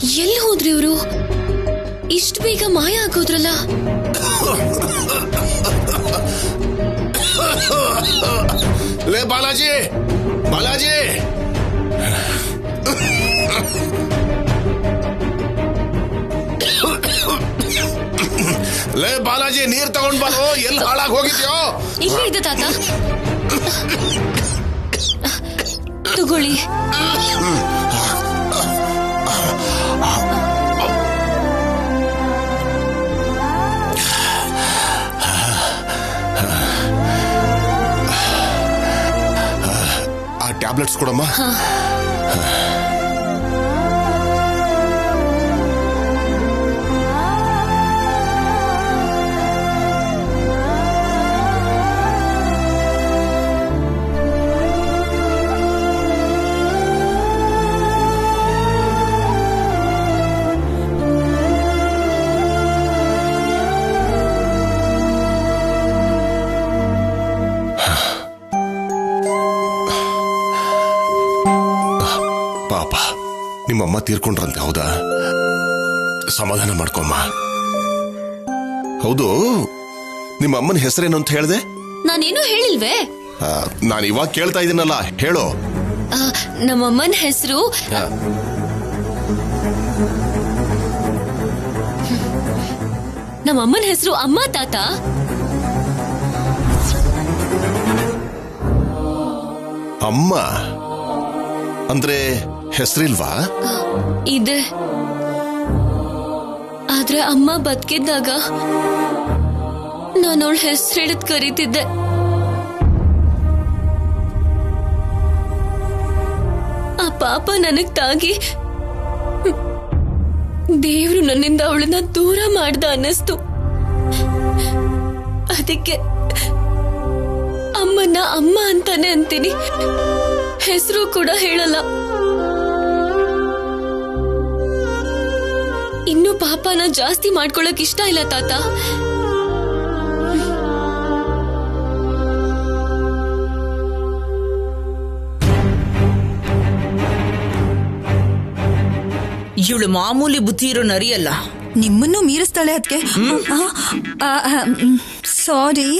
ಎಲ್ಲಿ ಹೋದ್ರಿ ಇವರು? ಇಷ್ಟು ಬೇಗ ಮಾಯ ಆಗೋದ್ರಲ್ಲ. ಲೇ ಬಾಲಾಜಿ, ಬಾಲಾಜಿ, ಲೇ ಬಾಲಾಜಿ, ನೀರ್ ತಗೊಂಡ್ ಬಾರೋ. ಎಲ್ಲಿ ಹಾಳಾಗಿ ಹೋಗಿದ್ಯೋ? ಇಲ್ಲೇ ಇದೆ ತಾತ, ತಗೊಳ್ಳಿ. ಆ ಟ್ಯಾಬ್ಲೆಟ್ಸ್ ಕೊಡಮ್ಮ. ಪಾಪ, ನಿಮ್ಮಮ್ಮ ತೀರ್ಕೊಂಡ್ರಂತೆ. ಹೌದಾ? ಸಮಾಧಾನ ಮಾಡ್ಕೊಮ್ಮ. ಹೌದು, ನಿಮ್ಮ ಅಮ್ಮನ ಹೆಸರೇನು ಅಂತ ಹೇಳ್ದೆ? ನಾನೇನು ಹೇಳಿಲ್ವೇ? ನಾನು ಇವಾಗ ಕೇಳ್ತಾ ಇದ್ದೀನಲ್ಲ, ಹೇಳು. ನಮ್ಮಮ್ಮನ ಹೆಸರು ಅಮ್ಮ ತಾತ. ಅಮ್ಮ ಅಂದ್ರೆ ಹೆಸರಿಲ್ವಾ? ಇದೆ, ಆದ್ರೆ ಅಮ್ಮ ಬದುಕಿದ್ದಾಗ ನಾನು ಅವಳ ಹೆಸರು ಹಿಡಿದು ಕರೀತಿದ್ದೆ. ಆ ಪಾಪ ನನಗ್ ತಾಗಿ ದೇವ್ರು ನನ್ನಿಂದ ಅವಳನ್ನ ದೂರ ಮಾಡ್ದ ಅನ್ನಿಸ್ತು. ಅದಕ್ಕೆ ಅಮ್ಮನ ಅಮ್ಮ ಅಂತಾನೆ ಅಂತೀನಿ, ಹೆಸರು ಕೂಡ ಹೇಳಲ್ಲ. ಇನ್ನು ಪಾಪನ ಜಾಸ್ತಿ ಮಾಡ್ಕೊಳಕ್ ಇಷ್ಟ ಇಲ್ಲ ತಾತ. ಇವಳು ಮಾಮೂಲಿ ಬುದ್ಧಿ ಇರೋ ನರಿಯಲ್ಲ. ನಿಮ್ಮನ್ನು ಮೀರಿಸ್ತಾಳೆ ಅದಕ್ಕೆ. ಸಾರಿ.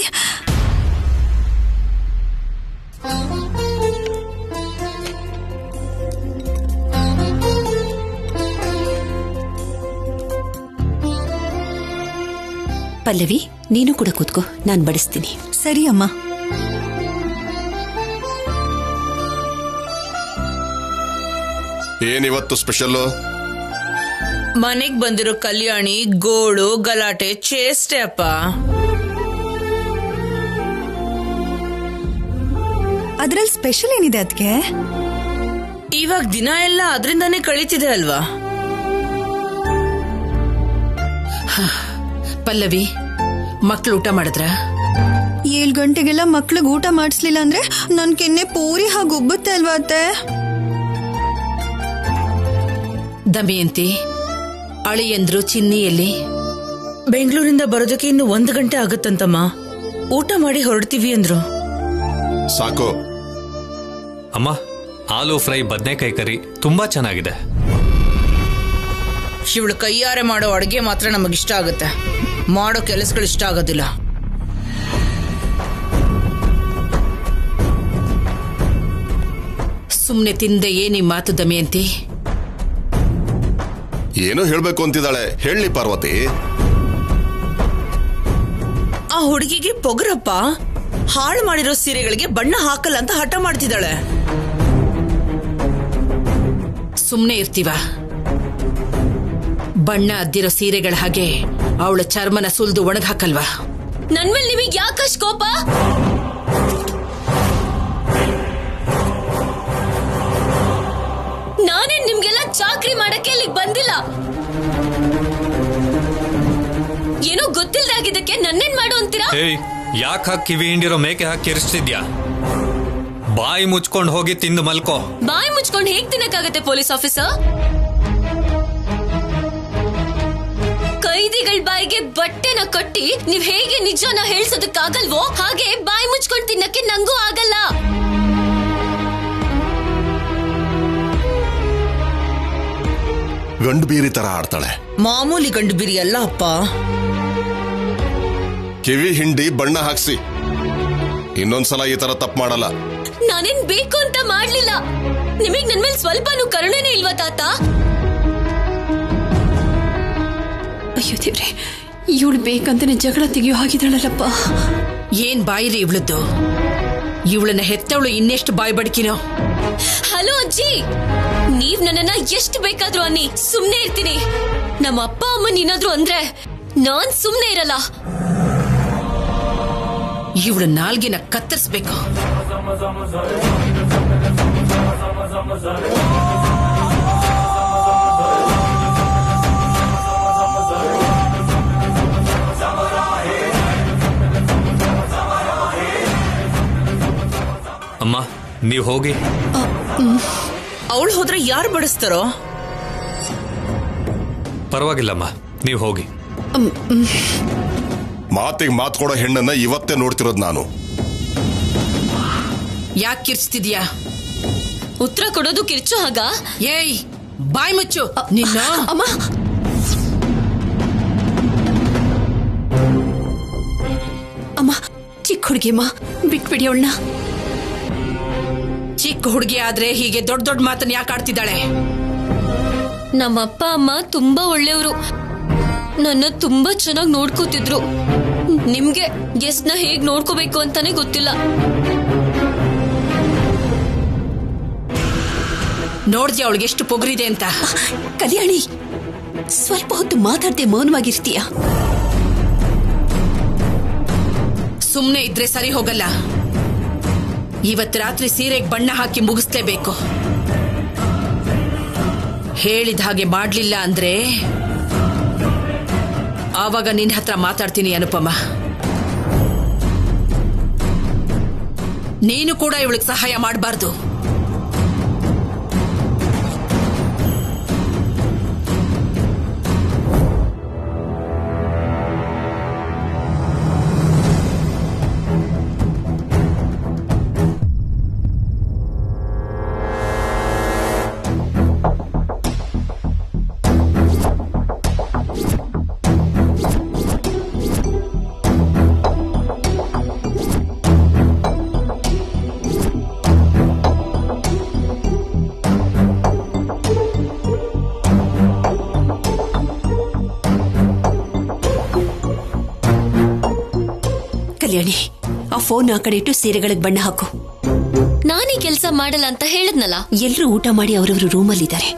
ಪಲ್ಲವಿ, ನೀನು ಕೂಡ ಕೂತ್ಕೋ, ನಾನು ಬಡಿಸ್ತೀನಿ. ಸರಿ ಅಮ್ಮ. ಏನಿವತ್ತು ಸ್ಪೆಷಲ್? ಮನೆಗ್ ಬಂದಿರೋ ಕಲ್ಯಾಣಿ ಗೋಳು ಗಲಾಟೆ ಚೇಷ್ಟೆ ಅಪ್ಪ. ಅದ್ರಲ್ಲಿ ಸ್ಪೆಷಲ್ ಏನಿದೆ ಅದಕ್ಕೆ? ಇವಾಗ ದಿನ ಎಲ್ಲ ಅದ್ರಿಂದಾನೇ ಕಳೀತಿದೆ ಅಲ್ವಾ? ಪಲ್ಲವಿ, ಮಕ್ಳು ಊಟ ಮಾಡಿದ್ರ? 7 ಗಂಟೆಗೆಲ್ಲ ಮಕ್ಳಿಗೆ ಊಟ ಮಾಡಿಸ್ಲಿಲ್ಲ ಅಂದ್ರೆ ನನ್ ಕೆನ್ನೆ ಪೂರಿ ಹಾಗೆ ಉಬ್ಬುತ್ತೆ ಅಲ್ವಾ ಅತ್ತೆ? ದಮಯಂತಿ, ಅಳಿಯಂದ್ರು ಚಿನ್ನಿಯಲ್ಲಿ? ಬೆಂಗಳೂರಿಂದ ಬರೋದಕ್ಕೆ ಇನ್ನು 1 ಗಂಟೆ ಆಗುತ್ತಂತಮ್ಮ. ಊಟ ಮಾಡಿ ಹೊರಡ್ತೀವಿ ಅಂದ್ರು. ಸಾಕು. ಅಮ್ಮ, ಆಲೂ ಫ್ರೈ ಬದನೆಕಾಯಿ ಕರಿ ತುಂಬಾ ಚೆನ್ನಾಗಿದೆ. ಇವಳು ಕೈಯಾರೆ ಮಾಡೋ ಅಡುಗೆ ಮಾತ್ರ ನಮಗಿಷ್ಟ ಆಗುತ್ತೆ, ಮಾಡೋ ಕೆಲಸಗಳು ಇಷ್ಟ ಆಗೋದಿಲ್ಲ. ಸುಮ್ನೆ ತಿಂದೆ ಏನಿ ಮಾತು ದಮಯಂತಿ? ಏನೋ ಹೇಳ್ಬೇಕು ಅಂತಿದ್ದಾಳೆ, ಹೇಳಿ ಪಾರ್ವತಿ. ಆ ಹುಡುಗಿಗೆ ಪೊಗರಪ್ಪ. ಹಾಳು ಮಾಡಿರೋ ಸೀರೆಗಳಿಗೆ ಬಣ್ಣ ಹಾಕಲ್ಲ ಅಂತ ಹಠ ಮಾಡ್ತಿದ್ದಾಳೆ. ಸುಮ್ನೆ ಇರ್ತೀವ? ಬಣ್ಣ ಅದ್ದಿರೋ ಸೀರೆಗಳ ಹಾಗೆ ಅವಳ ಚರ್ಮನ ಸುಲ್ದು ಒಣಗ್ ಹಾಕಲ್ವಾ? ನನ್ ಮೇಲೆ ನಿಮಗೆ ಯಾಕಷ್ಟು ಕೋಪ? ನಾನೇ ನಿಮ್ಗೆಲ್ಲ ಚಾಕ್ರಿ ಮಾಡಕ್ಕೆ ಇಲ್ಲಿಗೆ ಬಂದಿಲ್ಲ. ಏನೋ ಗೊತ್ತಿಲ್ದಾಗಿದ್ದಕ್ಕೆ ನನ್ನೇನ್ ಮಾಡು ಅಂತೀರಾ? ಏಯ್, ಯಾಕೆ ಹಾಕಿ ಕಿವಿ ಹಿಂಡಿರೋ ಮೇಕೆ ಹಾಕಿ ಇರಿಸ್ತಿದ್ಯಾ? ಬಾಯಿ ಮುಚ್ಕೊಂಡು ಹೋಗಿ ತಿಂದು ಮಲ್ಕೋ. ಬಾಯಿ ಮುಚ್ಕೊಂಡು ಹೇಗ್ ತಿನ್ನಕ್ಕಾಗತ್ತೆ ಪೊಲೀಸ್ ಆಫೀಸರ್? ಕೈದಿಗಳ ಬಾಯಿಗೆ ಬಟ್ಟೆನ ಕಟ್ಟಿ ನೀವ್ ಹೇಗೆ ನಿಜನ ಹೇಳ್ಸೋದಕ್ಕಾಗಲ್ವೋ ಹಾಗೆ ಬಾಯಿ ಮುಚ್ಕೊಂಡು ತಿನ್ನಕ್ಕೆ ನಂಗೂ ಆಗಲ್ಲ. ಗಂಡು ಬೀರಿ ತರ ಆಡ್ತಾಳೆ. ಮಾಮೂಲಿ ಗಂಡು ಬಿರಿ ಅಲ್ಲ ಅಪ್ಪ. ಕಿವಿ ಹಿಂಡಿ ಬಣ್ಣ ಹಾಕ್ಸಿ. ಇನ್ನೊಂದ್ಸಲ ಈ ತರ ತಪ್ಪು ಮಾಡಲ್ಲ. ನಾನೇನ್ ಬೇಕು ಅಂತ ಮಾಡ್ಲಿಲ್ಲ. ನಿಮಗ್ ನನ್ ಮೇಲೆ ಸ್ವಲ್ಪನೂ ಕರುಣೆನೇ ಇಲ್ವಾ ತಾತ? ಅಯ್ಯೋ ದೇವ್ರೆ, ಇವಳು ಬೇಕಂತಾನೆ ಜಗಳ ತೆಗಿಯೋ ಹಾಗಿದ್ದಾಳಲ್ಲಪ್ಪ. ಏನ್ ಬಾಯಿರಿ ಇವಳದ್ದು? ಇವಳನ್ನ ಹೆತ್ತವಳು ಇನ್ನೆಷ್ಟು ಬಾಯಿ ಬಡ್ಕಿನೋ. ಹಲೋ ಅಜ್ಜಿ, ನೀವ್ ನನ್ನನ್ನ ಎಷ್ಟು ಬೇಕಾದ್ರೂ ಅನ್ನಿ, ಸುಮ್ನೆ ಇರ್ತೀನಿ. ನಮ್ಮ ಅಪ್ಪ ಅಮ್ಮನ್ ಏನಾದ್ರು ಅಂದ್ರೆ ನಾನ್ ಸುಮ್ನೆ ಇರಲ್ಲ. ಇವಳ ನಾಲ್ಗಿನ ಕತ್ತರಿಸ್ಬೇಕು. ಅಮ್ಮ, ನೀವು ಹೋಗಿ. ಅವಳು ಹೋದ್ರೆ ಯಾರು ಬಡಿಸ್ತಾರೋ? ಪರವಾಗಿಲ್ಲಮ್ಮ, ನೀವು ಹೋಗಿ. ಮಾತಿಗೆ ಮಾತು ಕೊಡೋ ಹೆಣ್ಣನ್ನ ಇವತ್ತೇ ನೋಡ್ತಿರೋದು ನಾನು. ಯಾಕೆ ಕಿರ್ಚ್ತಿದ್ಯಾ? ಉತ್ತರ ಕೊಡೋದು ಕಿರ್ಚು ಹಾಗ? ಏಯ್, ಬಾಯ್ ಮುಚ್ಚು ನಿನ್ನ. ಅಮ್ಮ, ಅಮ್ಮ, ಚಿಕ್ಕ ಹುಡುಗಿಯಮ್ಮ, ಬಿಟ್ಬಿಡಿ ಅವಳನ್ನ. ಚಿಕ್ಕ ಹುಡುಗಿ ಆದ್ರೆ ಹೀಗೆ ದೊಡ್ಡ ದೊಡ್ಡ ಮಾತನ್ನ ಯಾಕೆ ಆಡ್ತಿದ್ದಾಳೆ? ನಮ್ಮ ಅಪ್ಪ ಅಮ್ಮ ತುಂಬಾ ಒಳ್ಳೆಯವರು. ನನ್ನ ತುಂಬಾ ಚೆನ್ನಾಗಿ ನೋಡ್ಕೋತಿದ್ರು. ನಿಮ್ಗೆ ಗೆಸ್ಟ್ನ ಹೇಗ್ ನೋಡ್ಕೋಬೇಕು ಅಂತಾನೆ ಗೊತ್ತಿಲ್ಲ. ನೋಡ್ದಿ ಅವಳಿಗೆ ಎಷ್ಟು ಪೊಗರಿದೆ ಅಂತ. ಕಲ್ಯಾಣಿ, ಸ್ವಲ್ಪ ಹೊತ್ತು ಮಾತಾಡದೆ ಮೌನವಾಗಿರ್ತೀಯ? ಸುಮ್ನೆ ಇದ್ರೆ ಸರಿ ಹೋಗಲ್ಲ. ಇವತ್ತು ರಾತ್ರಿ ಸೀರೆಗೆ ಬಣ್ಣ ಹಾಕಿ ಮುಗಿಸ್ಲೇಬೇಕು. ಹೇಳಿದ ಹಾಗೆ ಮಾಡ್ಲಿಲ್ಲ ಅಂದ್ರೆ ಆವಾಗ ನಿನ್ನ ಹತ್ರ ಮಾತಾಡ್ತೀನಿ ಅನುಪಮ. ನೀನು ಕೂಡ ಇವಳಿಗೆ ಸಹಾಯ ಮಾಡಬಾರ್ದು. ಕಲ್ಯಾಣಿ, ಆ ಫೋನ್ ಆ ಕಡೆ ಇಟ್ಟು ಸೀರೆಗಳಿಗೆ ಬಣ್ಣ ಹಾಕು. ನಾನೇ ಕೆಲಸ ಮಾಡಲ್ಲ ಅಂತ ಹೇಳದ್ನಲ್ಲ. ಎಲ್ರೂ ಊಟ ಮಾಡಿ ಅವರವರು ರೂಮಲ್ಲಿದ್ದಾರೆ.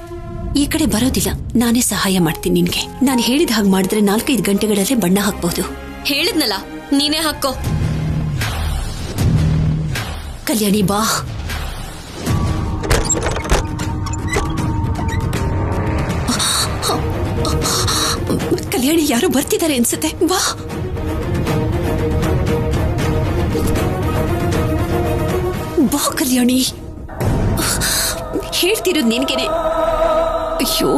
ಈ ಕಡೆ ಬರೋದಿಲ್ಲ. ನಾನೇ ಸಹಾಯ ಮಾಡ್ತೀನಿ ನಿನ್ಗೆ. ನಾನು ಹೇಳಿದ ಹಾಗೆ ಮಾಡಿದ್ರೆ 4-5 ಗಂಟೆಗಳಲ್ಲೇ ಬಣ್ಣ ಹಾಕ್ಬಹುದು. ಹೇಳಿದ್ನಲ್ಲ, ನೀನೇ ಹಾಕೋ. ಕಲ್ಯಾಣಿ, ಬಾ. ಕಲ್ಯಾಣಿ, ಯಾರು ಬರ್ತಿದ್ದಾರೆ ಅನ್ಸುತ್ತೆ. ಬಾ. ಬಾ ಕಲ್ಯಾಣಿ, ಹೇಳ್ತಿರೋದು ನಿನ್ಗೆನೆ. ಅಯ್ಯೋ,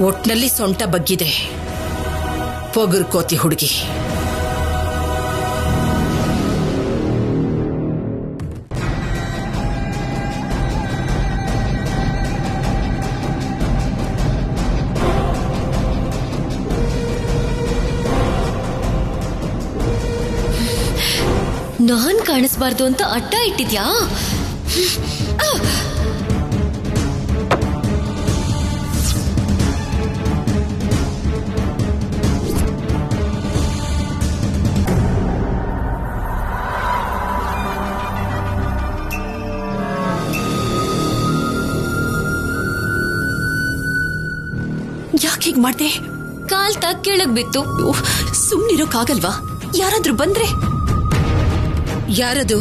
ಒಟ್ನಲ್ಲಿ ಸೊಂಟ ಬಗ್ಗಿದೆ. ಪೊಗರ್ಕೋತಿ ಹುಡುಗಿ. ನಾನ್ ಕಾಣಿಸ್ಬಾರ್ದು ಅಂತ ಅಡ್ಡ ಇಟ್ಟಿದ್ಯಾ? ಯಾಕೆ ಹೀಗ್ ಮಾಡ್ದೆ? ಕಾಲ್ ತಾಗ್ ಕೆಳಗ್ ಬಿತ್ತು. ಸುಮ್ನಿರೋಕ್ಕಾಗಲ್ವಾ? ಯಾರಾದ್ರೂ ಬಂದ್ರೆ? ಯಾರದು?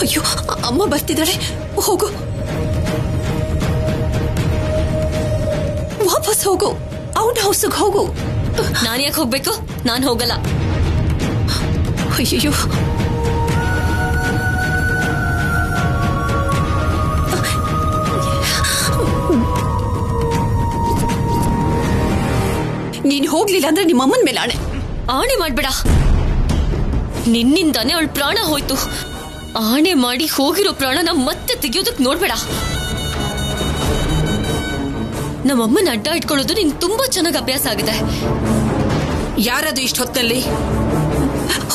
ಅಯ್ಯೋ, ಅಮ್ಮ ಬರ್ತಿದ್ದಾಳೆ. ಹೋಗು, ವಾಪಸ್ ಹೋಗು, ಔಟ್ ಹೌಸ್ಗೆ ಹೋಗು. ನಾನ್ ಯಾಕೆ ಹೋಗ್ಬೇಕು? ನಾನ್ ಹೋಗಲ್ಲ. ಅಯ್ಯೋ, ನೀನ್ ಹೋಗ್ಲಿಲ್ಲ ಅಂದ್ರೆ ನಿಮ್ಮ ಅಮ್ಮನ ಮೇಲೆ ಆಣೆ. ಆಣೆ ಮಾಡ್ಬೇಡ. ನಿನ್ನಿಂದಾನೇ ಅವಳ ಪ್ರಾಣ ಹೋಯ್ತು. ಆಣೆ ಮಾಡಿ ಹೋಗಿರೋ ಪ್ರಾಣನ ಮತ್ತೆ ತೆಗಿಯೋದಕ್ ನೋಡ್ಬೇಡ. ನಮ್ಮಮ್ಮನ ಅಡ್ಡ ಇಟ್ಕೊಳ್ಳೋದು ನಿಂಗೆ ತುಂಬಾ ಚೆನ್ನಾಗಿ ಅಭ್ಯಾಸ ಆಗಿದೆ. ಯಾರದು ಇಷ್ಟ ಹೊತ್ತಲ್ಲಿ?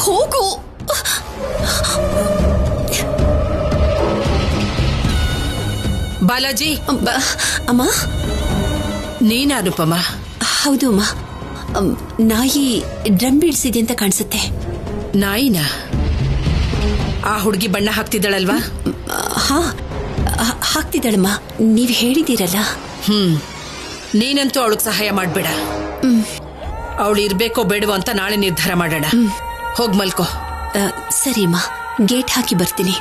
ಹೋಗು. ಬಾಲಾಜಿ. ಅಮ್ಮ. ನೀನಾ ಅನುಪಮ? ಹೌದು ಅಮ್ಮ. ನಾಯಿ ಡ್ರಮ್ ಬೀಳ್ಸಿದೆ ಅಂತ ಕಾಣಿಸುತ್ತೆ. ನಾಯಿನಾ? ಆ ಹುಡುಗಿ ಬಣ್ಣ ಹಾಕ್ತಿದ್ದಾಳಲ್ವಾ? ಹಾ, ಹಾಕ್ತಿದ್ದಾಳಮ್ಮ. ನೀವ್ ಹೇಳಿದೀರಲ್ಲ. ನೀನಂತೂ ಅವಳಿಗೆ ಸಹಾಯ ಮಾಡ್ಬೇಡ. ಅವಳು ಇರ್ಬೇಕೋ ಬೇಡವೋ ಅಂತ ನಾಳೆ ನಿರ್ಧಾರ ಮಾಡೋಣ. ಹೋಗ್ ಮಲ್ಕೋ. ಸರಿ ಅಮ್ಮ, ಗೇಟ್ ಹಾಕಿ ಬರ್ತೀನಿ.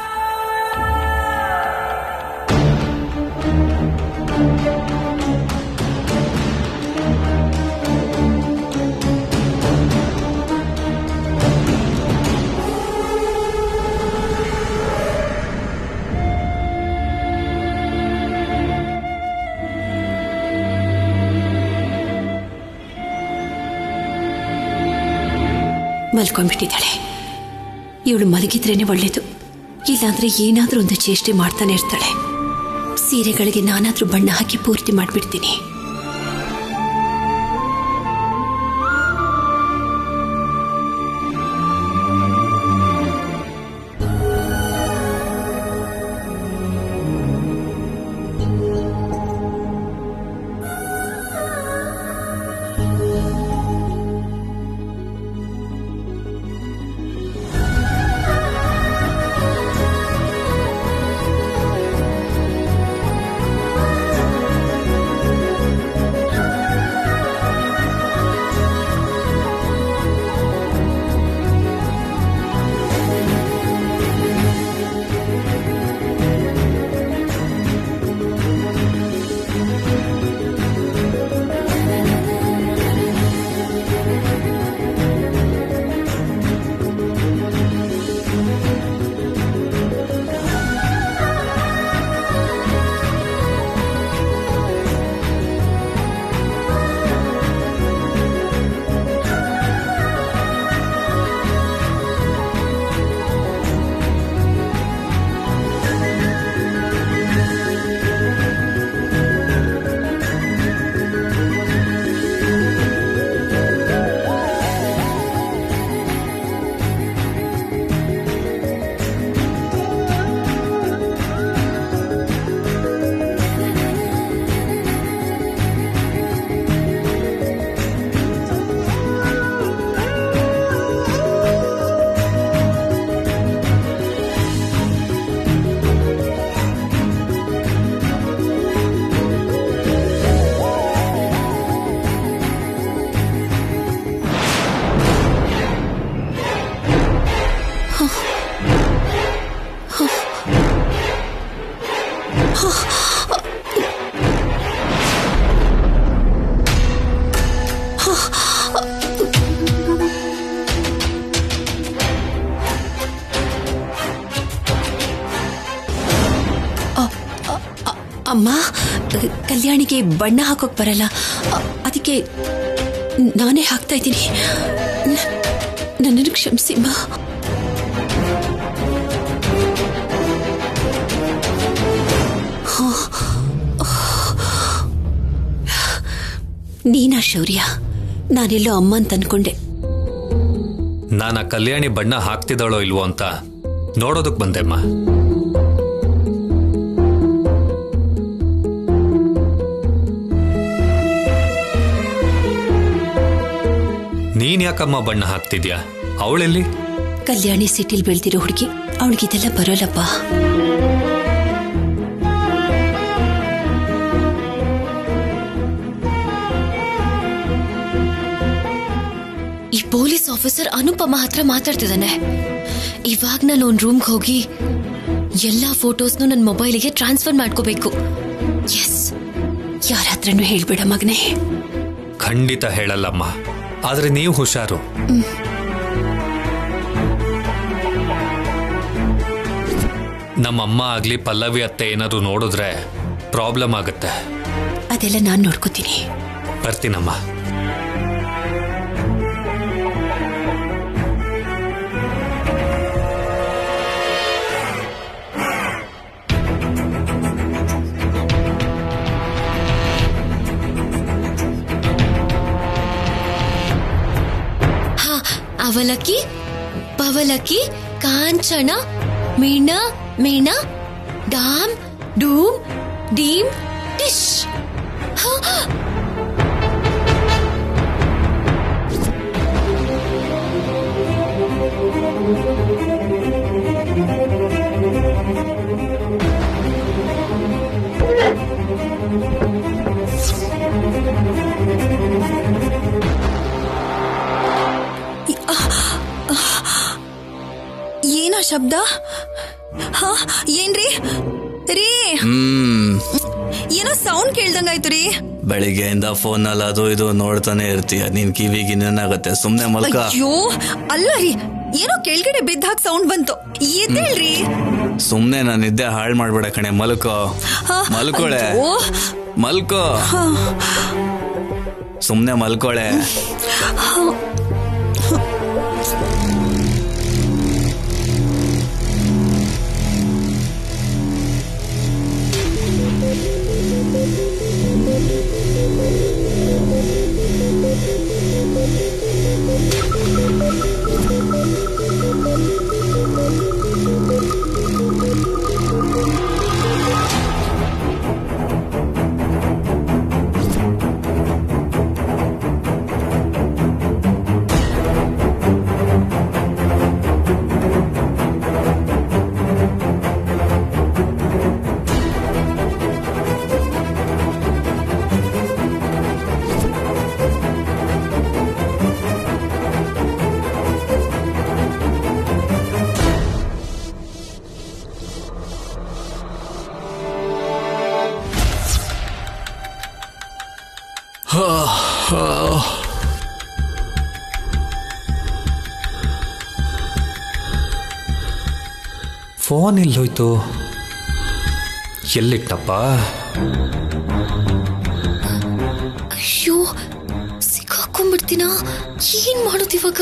ಮಲ್ಕೊಂಡ್ಬಿಟ್ಟಿದ್ದಾಳೆ. ಇವಳು ಮಲಗಿದ್ರೇನೆ ಒಳ್ಳೇದು. ಇಲ್ಲಾಂದ್ರೆ ಏನಾದ್ರೂ ಒಂದು ಚೇಷ್ಟೆ ಮಾಡ್ತಾನೆ ಇರ್ತಾಳೆ. ಸೀರೆಗಳಿಗೆ ನಾನಾದ್ರೂ ಬಣ್ಣ ಹಾಕಿ ಪೂರ್ತಿ ಮಾಡ್ಬಿಡ್ತೀನಿ. ಅಮ್ಮ, ಕಲ್ಯಾಣಿಗೆ ಬಣ್ಣ ಹಾಕೋಕ್ ಬರಲ್ಲ, ಅದಕ್ಕೆ ನಾನೇ ಹಾಕ್ತಾ ಇದ್ದೀನಿ. ನನ್ನನ್ನು ಕ್ಷಮಿಸಿಮ್ಮ. ನೀನಾ ಶೌರ್ಯ? ನಾನೆಲ್ಲೋ ಅಮ್ಮ ಅಂತ ಅನ್ಕೊಂಡೆ. ನಾನು ಆ ಕಲ್ಯಾಣಿ ಬಣ್ಣ ಹಾಕ್ತಿದ್ದಾಳೋ ಇಲ್ವೋ ಅಂತ ನೋಡೋದಕ್ ಬಂದೆಮ್ಮ. ನೀನ್ ಯಾಕಮ್ಮ ಬಣ್ಣ ಹಾಕ್ತಿದ್ಯಾ? ಅವಳೆಲ್ಲಿ? ಕಲ್ಯಾಣಿ ಸಿಟಿಲ್ ಬೆಳ್ದಿರೋ ಹುಡುಗಿ, ಅವಳಿಗಿದೆಲ್ಲ ಬರೋಲ್ಲಪ್ಪ. ಆಫೀಸರ್ ಅನುಪಮ ಹತ್ರ ಮಾತಾಡ್ತಿದ್ದಾನೆ. ಇವಾಗ ನಾನು ಒಂದು ರೂಮ್ಗೆ ಹೋಗಿ ಎಲ್ಲಾ ಫೋಟೋಸ್ನು ನನ್ನ ಮೊಬೈಲಿಗೆ ಟ್ರಾನ್ಸ್ಫರ್ ಮಾಡ್ಕೋಬೇಕು. ಎಸ್. ಯಾರ ಹತ್ರನೂ ಹೇಳ್ಬೇಡ ಮಗನೇ. ಖಂಡಿತ ಹೇಳಲ್ಲಮ್ಮ, ಆದ್ರೆ ನೀವು ಹುಷಾರು. ನಮ್ಮಮ್ಮ ಆಗ್ಲಿ ಪಲ್ಲವಿ ಅತ್ತೆ ಏನಾದ್ರು ನೋಡಿದ್ರೆ ಪ್ರಾಬ್ಲಮ್ ಆಗುತ್ತೆ. ಅದೆಲ್ಲ ನಾನು ನೋಡ್ಕೋತೀನಿ. ಬರ್ತೀನಮ್ಮ. ಅವಲಕ್ಕಿ, ಪವಲಕ್ಕಿ, ಕಾಂಚನ, ಮೀಣ, ಮೀಣ, ಡಾಮ್, ಡೂಮ್, ಡೀಮ್, ಡಿಶ್. ಏನ ಶಬ್ದ? ಹಾ, ಏನ್ರಿ ರೀ? ಏನೋ ಸೌಂಡ್ ಕೇಳ್ದಂಗಾಯ್ತು ರೀ. ಬೆಳಿಗ್ಗೆಯಿಂದ ಫೋನ್ ಅಲ್ಲಿ ಅದು ಇದು ನೋಡ್ತಾನೆ ಇರ್ತೀಯ, ನಿನ್ ಕಿವಿಗೆ ಏನಾಗತ್ತೆ? ಸುಮ್ನೆ ಮಲ್ಕ. ಅಯ್ಯೋ ಅಲ್ಲ ರೀ, ಏನೋ ಕೆಳಗಡೆ ಬಿದ್ದ ಹಾಕಿ ಸೌಂಡ್ ಬಂತು. ಎದ್ದೇಳ್ರಿ. ಸುಮ್ನೆ ನಾನು ನಿದ್ದೆ ಹಾಳು ಮಾಡ್ಬೇಡ ಕಣೆ. ಮಲ್ಕೋ, ಮಲ್ಕೊಳೆ, ಮಲ್ಕೋ, ಸುಮ್ನೆ ಮಲ್ಕೊಳೆ. ಫೋನ್ ಎಲ್ಲೋಯ್ತು? ಎಲ್ಲಿಟ್ಟಪ್ಪ? ಅಯ್ಯೋ, ಸಿಕ್ಕಾಕೊಂಡ್ಬಿಡ್ತೀನ. ಏನ್ ಮಾಡೋದು ಇವಾಗ?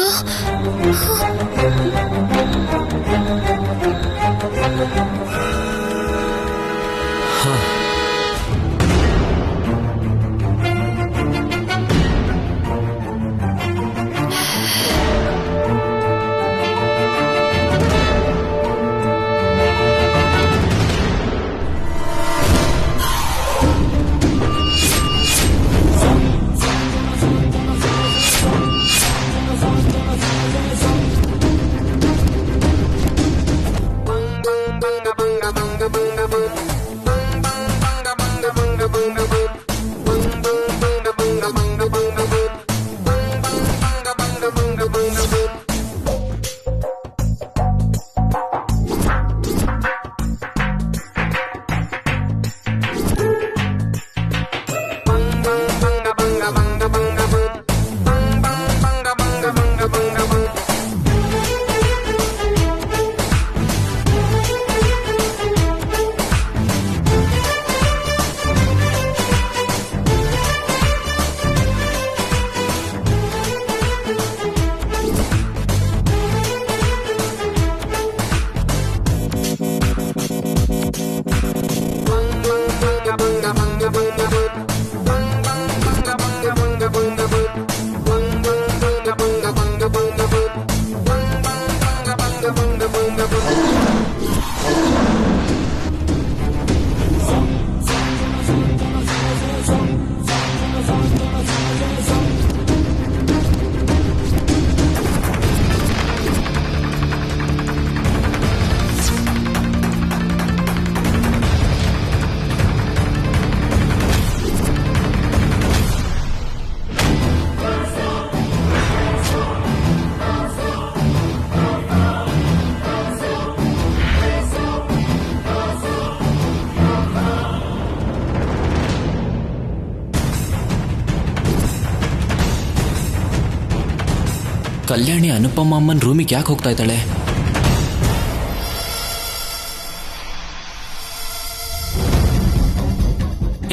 ಕಲ್ಯಾಣಿ ಅನುಪಮ್ಮ ಅಮ್ಮನ ರೂಮಿಗೆ ಯಾಕೆ ಹೋಗ್ತಾ ಇದ್ದಾಳೆ?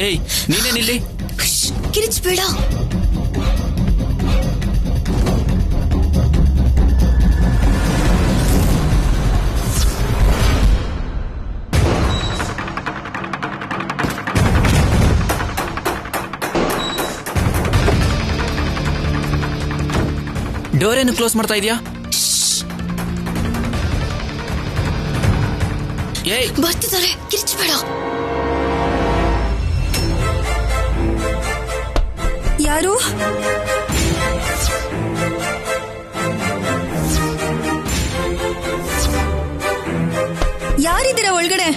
ಏಯ್, ನೀನೇನಿಲ್ಲಿ? ಕಿರಿಚ್ಬೇಡ. ಡೋರ್ ಏನು ಕ್ಲೋಸ್ ಮಾಡ್ತಾ ಇದೀಯಾ? ಏಯ್, ಬರ್ತಿದ್ದಾರೆ, ಕಿರಿಚ್ಬೇಡ. ಯಾರು? ಯಾರಿದ್ದೀರಾ ಒಳಗಡೆ?